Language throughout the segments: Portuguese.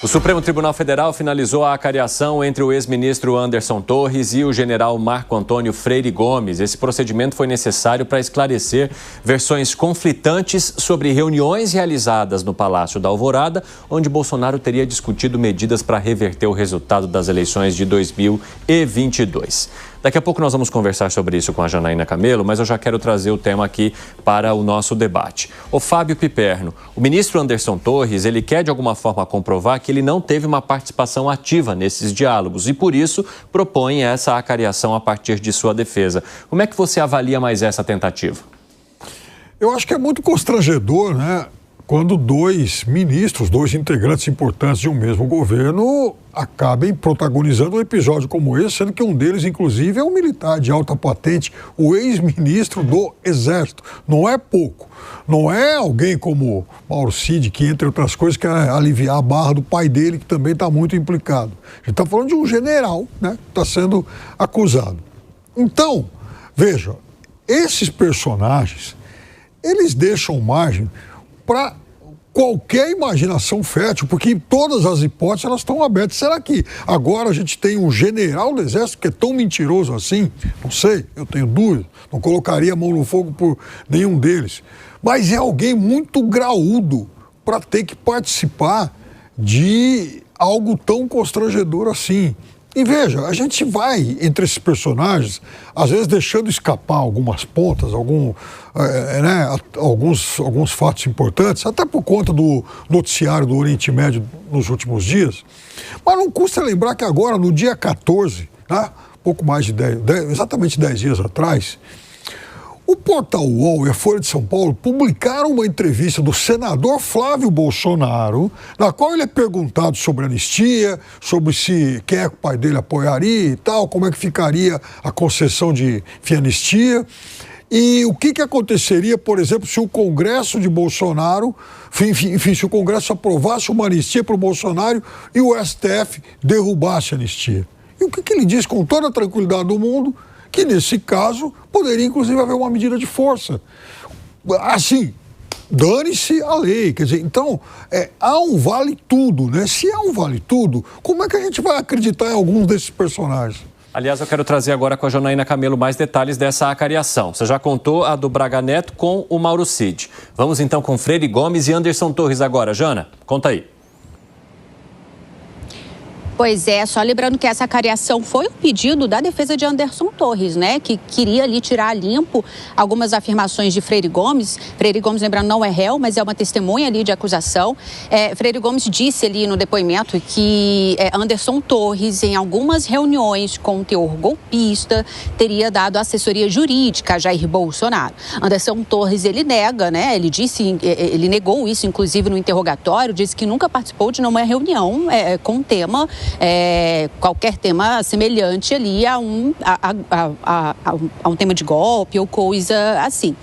O Supremo Tribunal Federal finalizou a acariação entre o ex-ministro Anderson Torres e o general Marco Antônio Freire Gomes. Esse procedimento foi necessário para esclarecer versões conflitantes sobre reuniões realizadas no Palácio da Alvorada, onde Bolsonaro teria discutido medidas para reverter o resultado das eleições de 2022. Daqui a pouco nós vamos conversar sobre isso com a Janaína Camelo, mas eu já quero trazer o tema aqui para o nosso debate. O Fábio Piperno, o ministro Anderson Torres, ele quer de alguma forma comprovar que ele não teve uma participação ativa nesses diálogos e, por isso, propõe essa acariação a partir de sua defesa. Como é que você avalia mais essa tentativa? Eu acho que é muito constrangedor, né? Quando dois ministros, dois integrantes importantes de um mesmo governo acabem protagonizando um episódio como esse, sendo que um deles, inclusive, é um militar de alta patente, o ex-ministro do Exército. Não é pouco. Não é alguém como Mauro Cid, que, entre outras coisas, quer aliviar a barra do pai dele, que também está muito implicado. A gente está falando de um general, né, que está sendo acusado. Então, veja, esses personagens, eles deixam margem para qualquer imaginação fértil, porque todas as hipóteses elas estão abertas. Será que agora a gente tem um general do Exército que é tão mentiroso assim? Não sei, eu tenho dúvida. Não colocaria a mão no fogo por nenhum deles. Mas é alguém muito graúdo para ter que participar de algo tão constrangedor assim. E veja, a gente vai entre esses personagens, às vezes deixando escapar algumas pontas, alguns fatos importantes, até por conta do noticiário do Oriente Médio nos últimos dias. Mas não custa lembrar que agora, no dia 14, né, pouco mais de exatamente 10 dias atrás, o Portal UOL e a Folha de São Paulo publicaram uma entrevista do senador Flávio Bolsonaro, na qual ele é perguntado sobre anistia, sobre se quem é que o pai dele apoiaria e tal, como é que ficaria a concessão de anistia, e o que aconteceria, por exemplo, se o Congresso de Bolsonaro, enfim, se o Congresso aprovasse uma anistia para o Bolsonaro e o STF derrubasse a anistia. E o que ele diz com toda a tranquilidade do mundo? Que nesse caso poderia inclusive haver uma medida de força. Assim, dane-se a lei. Quer dizer, então, há um vale-tudo, né? Se há um vale-tudo, como é que a gente vai acreditar em alguns desses personagens? Aliás, eu quero trazer agora com a Janaína Camelo mais detalhes dessa acariação. Você já contou a do Braga Neto com o Mauro Cid. Vamos então com Freire Gomes e Anderson Torres agora. Jana, conta aí. Pois é, só lembrando que essa acariação foi um pedido da defesa de Anderson Torres, né? Que queria ali tirar a limpo algumas afirmações de Freire Gomes. Freire Gomes, lembrando, não é réu, mas é uma testemunha ali de acusação. Freire Gomes disse ali no depoimento que Anderson Torres, em algumas reuniões com teor golpista, teria dado assessoria jurídica a Jair Bolsonaro. Anderson Torres, ele nega, né? Ele negou isso, inclusive, no interrogatório, disse que nunca participou de nenhuma reunião com tema qualquer tema semelhante ali a um tema de golpe ou coisa assim.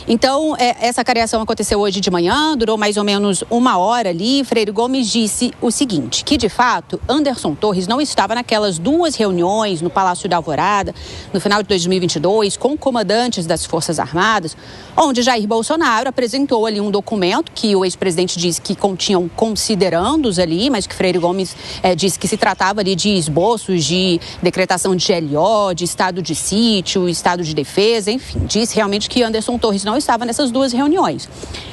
Então, essa acariação aconteceu hoje de manhã, durou mais ou menos 1 hora ali. Freire Gomes disse o seguinte, que de fato Anderson Torres não estava naquelas 2 reuniões no Palácio da Alvorada, no final de 2022, com comandantes das Forças Armadas, onde Jair Bolsonaro apresentou ali um documento que o ex-presidente disse que continham considerandos ali, mas que Freire Gomes disse que se tratava ali de esboços de decretação de GLO, de estado de sítio, estado de defesa, enfim, disse realmente que Anderson Torres não estava nessas 2 reuniões,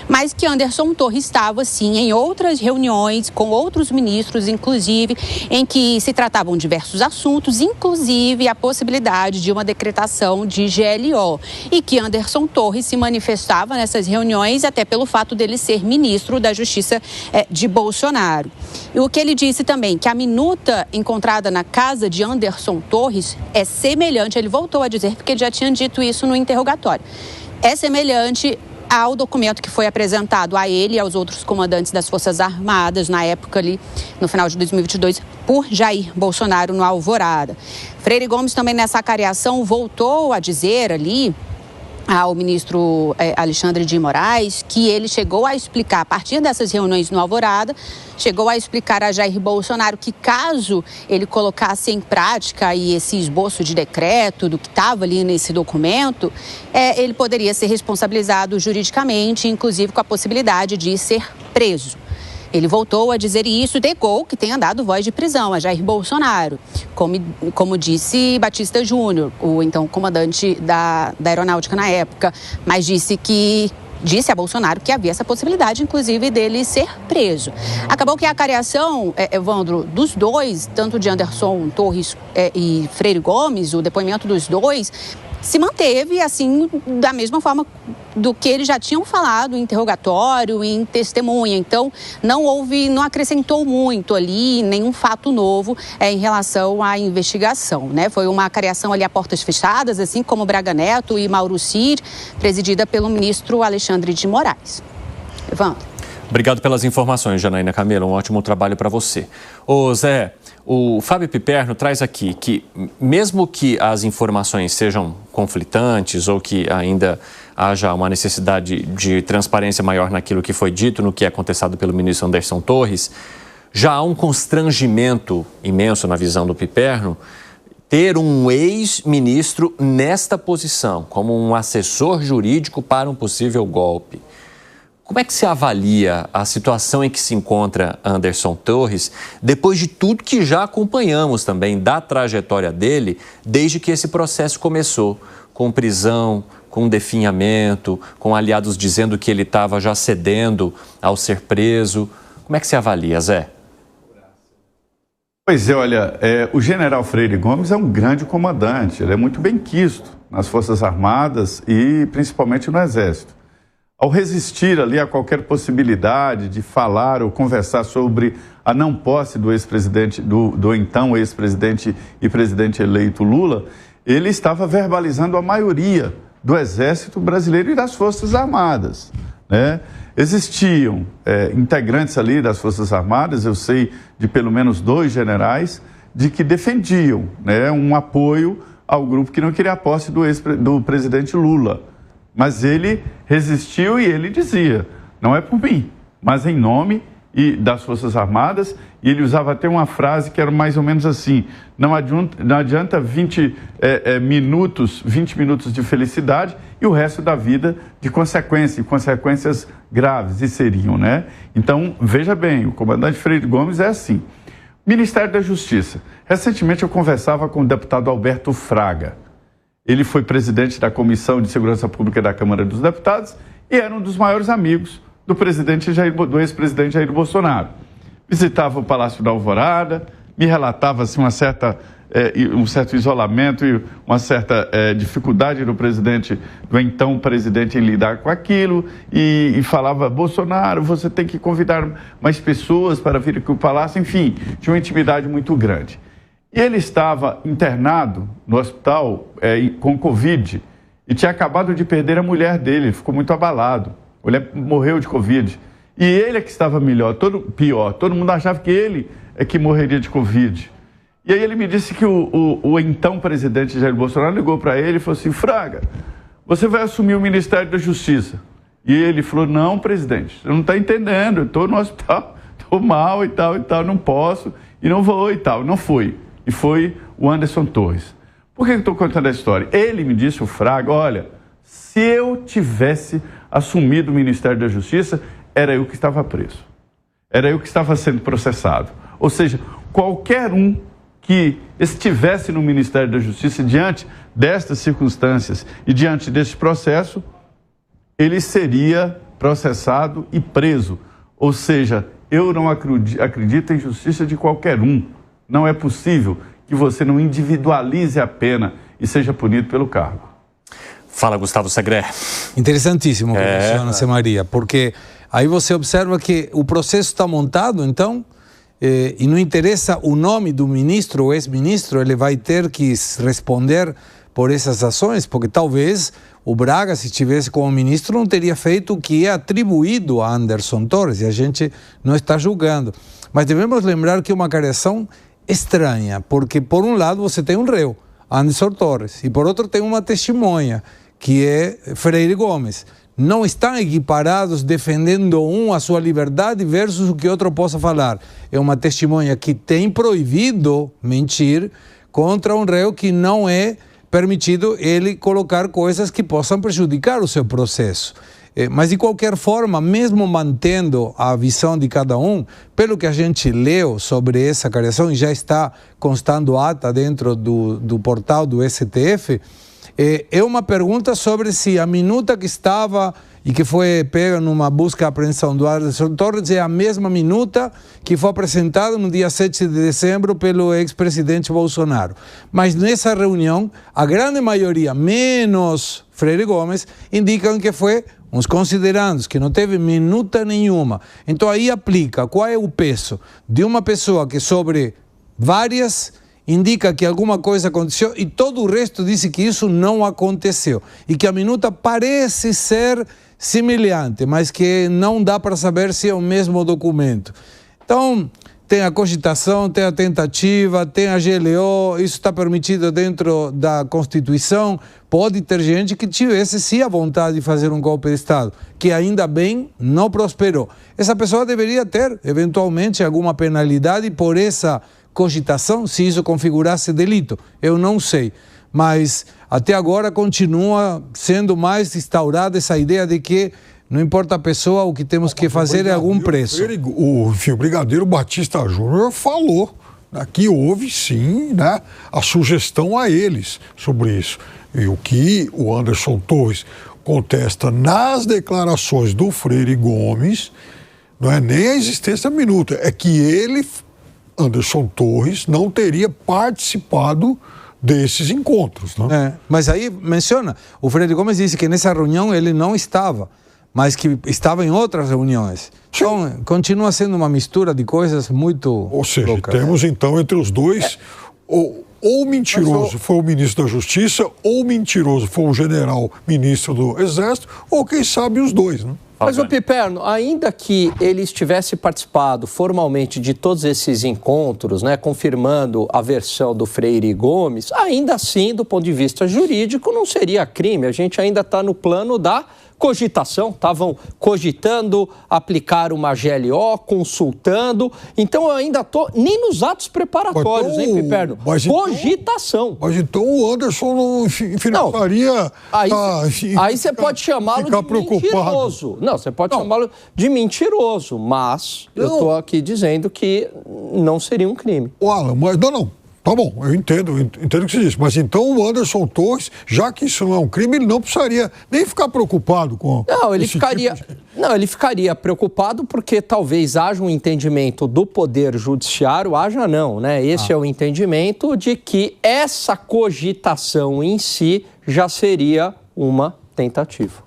mas que Anderson Torres estava sim em outras reuniões com outros ministros, inclusive, em que se tratavam diversos assuntos, inclusive a possibilidade de uma decretação de GLO, e que Anderson Torres se manifestava nessas reuniões até pelo fato dele ser ministro da Justiça de Bolsonaro. E o que ele disse também, que a minuta encontrada na casa de Anderson Torres é semelhante, ele voltou a dizer, porque ele já tinha dito isso no interrogatório, é semelhante ao documento que foi apresentado a ele e aos outros comandantes das Forças Armadas, na época ali, no final de 2022, por Jair Bolsonaro no Alvorada. Freire Gomes também nessa acariação voltou a dizer ali ao ministro Alexandre de Moraes, que ele chegou a explicar, a partir dessas reuniões no Alvorada, chegou a explicar a Jair Bolsonaro que caso ele colocasse em prática aí esse esboço de decreto do que estava ali nesse documento, ele poderia ser responsabilizado juridicamente, inclusive com a possibilidade de ser preso. Ele voltou a dizer isso e negou que tenha dado voz de prisão a Jair Bolsonaro. Como disse Batista Júnior, o então comandante da aeronáutica na época, mas disse a Bolsonaro que havia essa possibilidade, inclusive, dele ser preso. Acabou que a cariação, Evandro, dos dois, tanto de Anderson Torres e Freire Gomes, o depoimento dos dois, se manteve, assim, da mesma forma do que eles já tinham falado em interrogatório, em testemunha. Então, não acrescentou muito ali, nenhum fato novo em relação à investigação, né? Foi uma cariação ali a portas fechadas, assim como Braga Neto e Mauro Cid, presidida pelo ministro Alexandre de Moraes. Evandro. Obrigado pelas informações, Janaína Camelo. Um ótimo trabalho para você. Ô Zé, o Fábio Piperno traz aqui que, mesmo que as informações sejam conflitantes ou que ainda haja uma necessidade de transparência maior naquilo que foi dito, no que é contestado pelo ministro Anderson Torres, já há um constrangimento imenso na visão do Piperno ter um ex-ministro nesta posição, como um assessor jurídico para um possível golpe. Como é que se avalia a situação em que se encontra Anderson Torres, depois de tudo que já acompanhamos também da trajetória dele, desde que esse processo começou, com prisão, com definhamento, com aliados dizendo que ele estava já cedendo ao ser preso? Como é que se avalia, Zé? Pois é, olha, o general Freire Gomes é um grande comandante, ele é muito bem quisto nas Forças Armadas e principalmente no Exército. Ao resistir ali a qualquer possibilidade de falar ou conversar sobre a não posse do ex-presidente, do então ex-presidente e presidente eleito Lula, ele estava verbalizando a maioria do Exército Brasileiro e das Forças Armadas, né? Existiam integrantes ali das Forças Armadas, eu sei de pelo menos 2 generais, de que defendiam, né, um apoio ao grupo que não queria a posse do presidente Lula. Mas ele resistiu e ele dizia, não é por mim, mas em nome das Forças Armadas. E ele usava até uma frase que era mais ou menos assim, não adianta 20 minutos de felicidade e o resto da vida de consequências graves, e seriam, né? Então, veja bem, o comandante Freire Gomes é assim. Ministério da Justiça. Recentemente eu conversava com o deputado Alberto Fraga. Ele foi presidente da Comissão de Segurança Pública da Câmara dos Deputados e era um dos maiores amigos do ex-presidente Jair Bolsonaro. Visitava o Palácio da Alvorada, me relatava assim, um certo isolamento e uma certa dificuldade do então presidente em lidar com aquilo e falava, Bolsonaro, você tem que convidar mais pessoas para vir aqui ao Palácio, enfim, tinha uma intimidade muito grande. E ele estava internado no hospital com Covid e tinha acabado de perder a mulher dele, ele ficou muito abalado. A mulher morreu de Covid. E ele é que estava pior, todo mundo achava que ele é que morreria de Covid. E aí ele me disse que o então presidente Jair Bolsonaro ligou para ele e falou assim, Fraga, você vai assumir o Ministério da Justiça. E ele falou, não, presidente, você não está entendendo, eu estou no hospital, estou mal e tal, não posso, e não vou e tal. Não foi. E foi o Anderson Torres. Por que eu estou contando a história? Ele me disse, o Fraga, olha, se eu tivesse assumido o Ministério da Justiça, era eu que estava preso. Era eu que estava sendo processado. Ou seja, qualquer um que estivesse no Ministério da Justiça diante destas circunstâncias e diante deste processo, ele seria processado e preso. Ou seja, eu não acredito em justiça de qualquer um. Não é possível que você não individualize a pena e seja punido pelo cargo. Fala, Gustavo Segré. Interessantíssimo o que menciona, Zé Maria, porque aí você observa que o processo está montado, então, e não interessa o nome do ministro ou ex-ministro, ele vai ter que responder por essas ações, porque talvez o Braga, se estivesse como ministro, não teria feito o que é atribuído a Anderson Torres, e a gente não está julgando. Mas devemos lembrar que é uma cariação estranha, porque por um lado você tem um réu, Anderson Torres, e por outro tem uma testemunha, que é Freire Gomes. Não estão equiparados defendendo um a sua liberdade versus o que outro possa falar. É uma testemunha que tem proibido mentir contra um réu que não é permitido ele colocar coisas que possam prejudicar o seu processo. Mas, de qualquer forma, mesmo mantendo a visão de cada um, pelo que a gente leu sobre essa cariação, e já está constando ata dentro do portal do STF, é uma pergunta sobre se a minuta que estava e que foi pega numa busca e apreensão do Anderson Torres é a mesma minuta que foi apresentada no dia 7 de dezembro pelo ex-presidente Bolsonaro. Mas nessa reunião, a grande maioria, menos Freire Gomes, indicam que foi uns considerandos, que não teve minuta nenhuma. Então aí aplica qual é o peso de uma pessoa que sobre várias indica que alguma coisa aconteceu e todo o resto disse que isso não aconteceu e que a minuta parece ser semelhante, mas que não dá para saber se é o mesmo documento. Então, tem a cogitação, tem a tentativa, tem a GLO, isso está permitido dentro da Constituição. Pode ter gente que tivesse sim a vontade de fazer um golpe de Estado, que ainda bem não prosperou. Essa pessoa deveria ter, eventualmente, alguma penalidade por essa cogitação, se isso configurasse delito. Eu não sei. Mas até agora continua sendo mais instaurada essa ideia de que não importa a pessoa, o que temos que fazer é algum preço. O Brigadeiro Batista Júnior falou que houve sim, né, a sugestão a eles sobre isso. E o que o Anderson Torres contesta nas declarações do Freire Gomes não é nem a existência da minuta, é que ele, Anderson Torres, não teria participado desses encontros. Né? Mas aí menciona, o Freire Gomes disse que nessa reunião ele não estava, mas que estava em outras reuniões. Sim. Então, continua sendo uma mistura de coisas muito Ou seja, loucas. Temos então entre os dois, ou mentiroso foi o ministro da Justiça, ou mentiroso foi o general ministro do Exército, ou quem sabe os dois, né? Mas, o Piperno, ainda que ele estivesse participado formalmente de todos esses encontros, né, confirmando a versão do Freire Gomes, ainda assim, do ponto de vista jurídico, não seria crime. A gente ainda está no plano da cogitação, estavam cogitando aplicar uma GLO, consultando, então eu ainda estou nem nos atos preparatórios, então, hein, Piperno? Cogitação. Mas então o Anderson não financiaria... Aí você pode chamá-lo de mentiroso. Não, você pode chamá-lo de mentiroso, mas eu estou aqui dizendo que não seria um crime. Alan, mas não. Tá bom, eu entendo o que você disse, mas então o Anderson Torres, já que isso não é um crime, ele não precisaria nem ficar preocupado com... Não, ele ficaria preocupado porque talvez haja um entendimento do Poder Judiciário, haja não, né? Esse é o entendimento de que essa cogitação em si já seria uma tentativa.